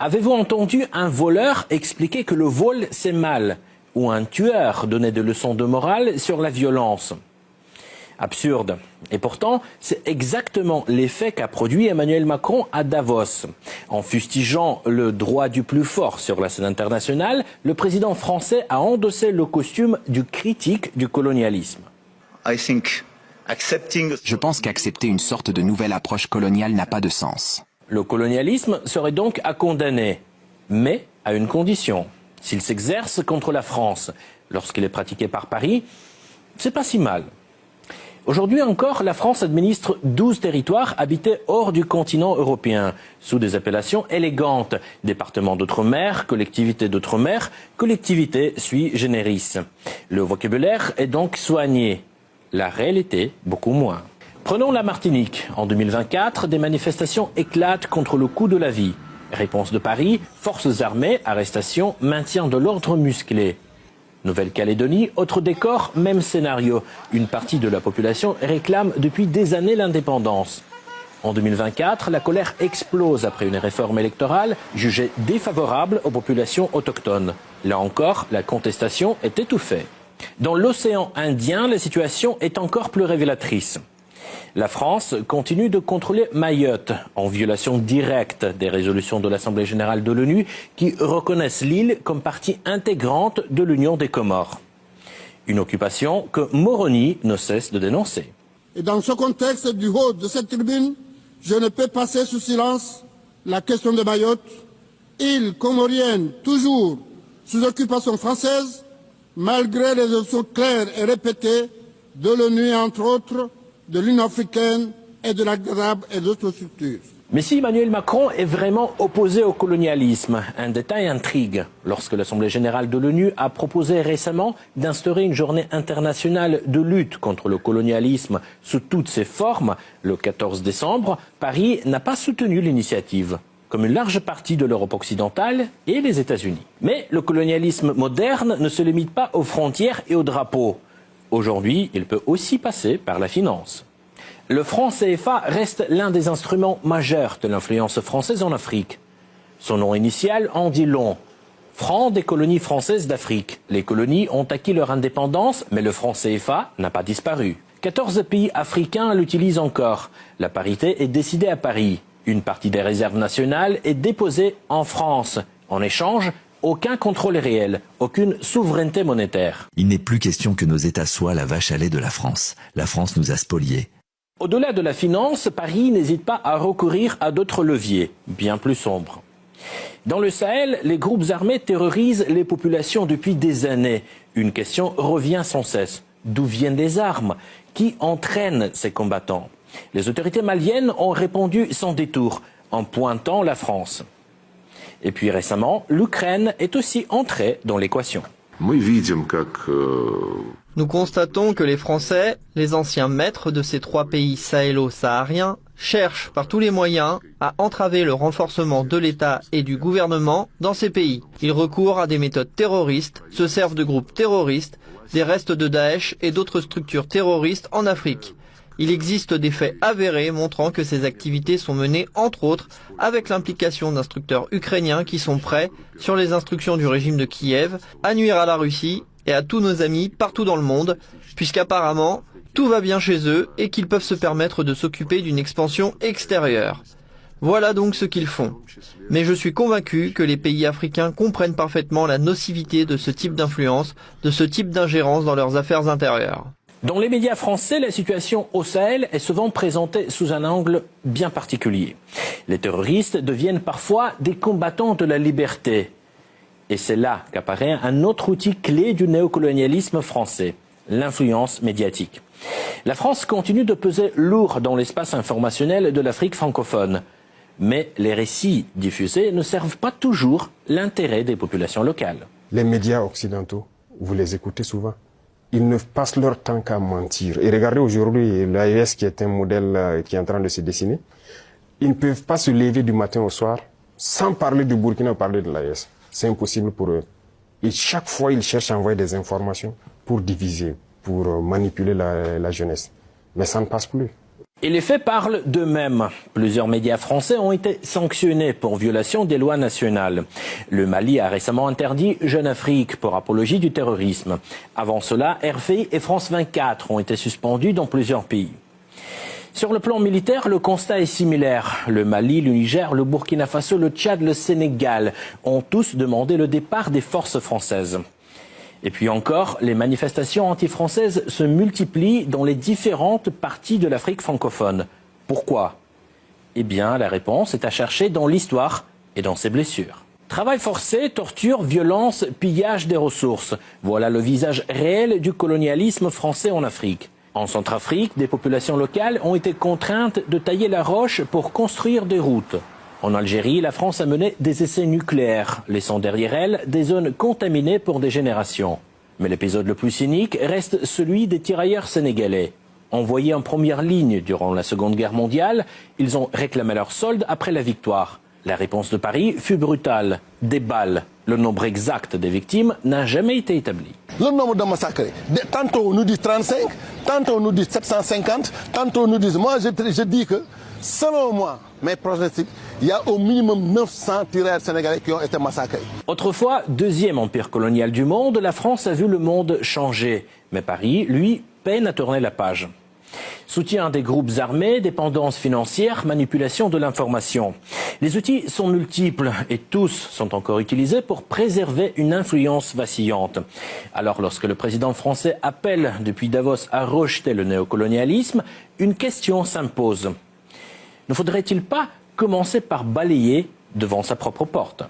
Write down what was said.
Avez-vous entendu un voleur expliquer que le vol c'est mal, ou un tueur donner des leçons de morale sur la violence? Absurde. Et pourtant, c'est exactement l'effet qu'a produit Emmanuel Macron à Davos. En fustigeant le droit du plus fort sur la scène internationale, le président français a endossé le costume du critique du colonialisme. Je pense qu'accepter une sorte de nouvelle approche coloniale n'a pas de sens. Le colonialisme serait donc à condamner, mais à une condition. S'il s'exerce contre la France, lorsqu'il est pratiqué par Paris, c'est pas si mal. Aujourd'hui encore, la France administre 12 territoires habités hors du continent européen, sous des appellations élégantes. Département d'outre-mer, collectivité d'outre-mer, collectivité sui generis. Le vocabulaire est donc soigné. La réalité, beaucoup moins. Prenons la Martinique. En 2024, des manifestations éclatent contre le coût de la vie. Réponse de Paris, forces armées, arrestations, maintien de l'ordre musclé. Nouvelle-Calédonie, autre décor, même scénario. Une partie de la population réclame depuis des années l'indépendance. En 2024, la colère explose après une réforme électorale jugée défavorable aux populations autochtones. Là encore, la contestation est étouffée. Dans l'océan Indien, la situation est encore plus révélatrice. La France continue de contrôler Mayotte, en violation directe des résolutions de l'Assemblée générale de l'ONU qui reconnaissent l'île comme partie intégrante de l'Union des Comores. Une occupation que Moroni ne cesse de dénoncer. Et dans ce contexte du haut de cette tribune, je ne peux passer sous silence la question de Mayotte, île comorienne toujours sous occupation française, malgré les options claires et répétées de l'ONU, entre autres, de l'Union africaine et de la GRAB et d'autres structures. Mais si Emmanuel Macron est vraiment opposé au colonialisme, un détail intrigue. Lorsque l'Assemblée générale de l'ONU a proposé récemment d'instaurer une journée internationale de lutte contre le colonialisme sous toutes ses formes, le 14 décembre, Paris n'a pas soutenu l'initiative, comme une large partie de l'Europe occidentale et les États-Unis. Mais le colonialisme moderne ne se limite pas aux frontières et aux drapeaux. Aujourd'hui, il peut aussi passer par la finance. Le franc CFA reste l'un des instruments majeurs de l'influence française en Afrique. Son nom initial en dit long. Franc des colonies françaises d'Afrique. Les colonies ont acquis leur indépendance, mais le franc CFA n'a pas disparu. 14 pays africains l'utilisent encore. La parité est décidée à Paris. Une partie des réserves nationales est déposée en France. En échange, aucun contrôle réel, aucune souveraineté monétaire. Il n'est plus question que nos États soient la vache à lait de la France. La France nous a spoliés. Au-delà de la finance, Paris n'hésite pas à recourir à d'autres leviers, bien plus sombres. Dans le Sahel, les groupes armés terrorisent les populations depuis des années. Une question revient sans cesse. D'où viennent les armes? Qui entraîne ces combattants? Les autorités maliennes ont répondu sans détour, en pointant la France. Et puis récemment, l'Ukraine est aussi entrée dans l'équation. Nous constatons que les Français, les anciens maîtres de ces trois pays sahélo-sahariens, cherchent par tous les moyens à entraver le renforcement de l'État et du gouvernement dans ces pays. Ils recourent à des méthodes terroristes, se servent de groupes terroristes, des restes de Daesh et d'autres structures terroristes en Afrique. Il existe des faits avérés montrant que ces activités sont menées, entre autres, avec l'implication d'instructeurs ukrainiens qui sont prêts, sur les instructions du régime de Kiev, à nuire à la Russie et à tous nos amis partout dans le monde, puisqu'apparemment, tout va bien chez eux et qu'ils peuvent se permettre de s'occuper d'une expansion extérieure. Voilà donc ce qu'ils font. Mais je suis convaincu que les pays africains comprennent parfaitement la nocivité de ce type d'influence, de ce type d'ingérence dans leurs affaires intérieures. Dans les médias français, la situation au Sahel est souvent présentée sous un angle bien particulier. Les terroristes deviennent parfois des combattants de la liberté. Et c'est là qu'apparaît un autre outil clé du néocolonialisme français, l'influence médiatique. La France continue de peser lourd dans l'espace informationnel de l'Afrique francophone. Mais les récits diffusés ne servent pas toujours l'intérêt des populations locales. Les médias occidentaux, vous les écoutez souvent. Ils ne passent leur temps qu'à mentir. Et regardez aujourd'hui l'AES qui est un modèle qui est en train de se dessiner. Ils ne peuvent pas se lever du matin au soir sans parler du Burkina ou parler de l'AES. C'est impossible pour eux. Et chaque fois, ils cherchent à envoyer des informations pour diviser, pour manipuler la jeunesse. Mais ça ne passe plus. Et les faits parlent d'eux-mêmes. Plusieurs médias français ont été sanctionnés pour violation des lois nationales. Le Mali a récemment interdit Jeune Afrique pour apologie du terrorisme. Avant cela, RFI et France 24 ont été suspendus dans plusieurs pays. Sur le plan militaire, le constat est similaire. Le Mali, le Niger, le Burkina Faso, le Tchad, le Sénégal ont tous demandé le départ des forces françaises. Et puis encore, les manifestations anti-françaises se multiplient dans les différentes parties de l'Afrique francophone. Pourquoi? Eh bien, la réponse est à chercher dans l'histoire et dans ses blessures. Travail forcé, torture, violence, pillage des ressources. Voilà le visage réel du colonialisme français en Afrique. En Centrafrique, des populations locales ont été contraintes de tailler la roche pour construire des routes. En Algérie, la France a mené des essais nucléaires, laissant derrière elle des zones contaminées pour des générations. Mais l'épisode le plus cynique reste celui des tirailleurs sénégalais. Envoyés en première ligne durant la Seconde Guerre mondiale, ils ont réclamé leur solde après la victoire. La réponse de Paris fut brutale. Des balles. Le nombre exact des victimes n'a jamais été établi. Le nombre de massacres, tantôt on nous dit 35, tantôt on nous dit 750, tantôt on nous dit... Moi, je dis que, selon moi, mes pronostics, il y a au minimum 900 tirailleurs sénégalais qui ont été massacrés. Autrefois, deuxième empire colonial du monde, la France a vu le monde changer. Mais Paris, lui, peine à tourner la page. Soutien des groupes armés, dépendance financière, manipulation de l'information. Les outils sont multiples et tous sont encore utilisés pour préserver une influence vacillante. Alors lorsque le président français appelle depuis Davos à rejeter le néocolonialisme, une question s'impose. Ne faudrait-il pas commencer par balayer devant sa propre porte ?